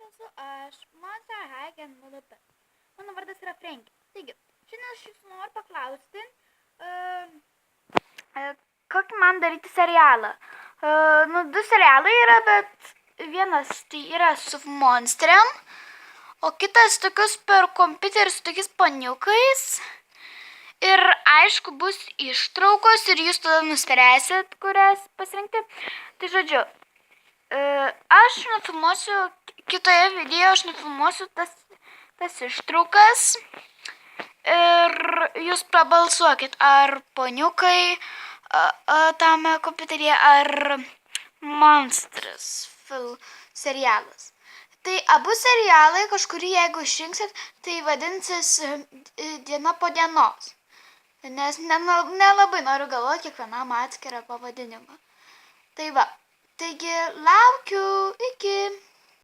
esu aš, Monza Hagen Mulupet. Mano vardas yra Frenkė. Taigi, šiandien aš jūsų noriu paklausti, kokį man daryti serialą. Du serialai yra, bet vienas tai yra su monstrėm, o kitas tokius per kompiuterį su tokiais paniukais. Ir aišku, bus ištraukos ir jūs tada nuspręsit, kurias pasirinkti. Tai žodžiu, aš nufilmuosiu kitoje video, aš nufilmuosiu tas ištraukas ir jūs prabalsuokit, ar poniukai tame kompiuteryje, ar monstras serialas. Tai abu serialai kažkurį, jeigu išrinksit, tai vadinsis diena po dienos. Nes nelabai noriu galvoti kiekvienam atskirą pavadinimą. Tai va, taigi laukiu, iki.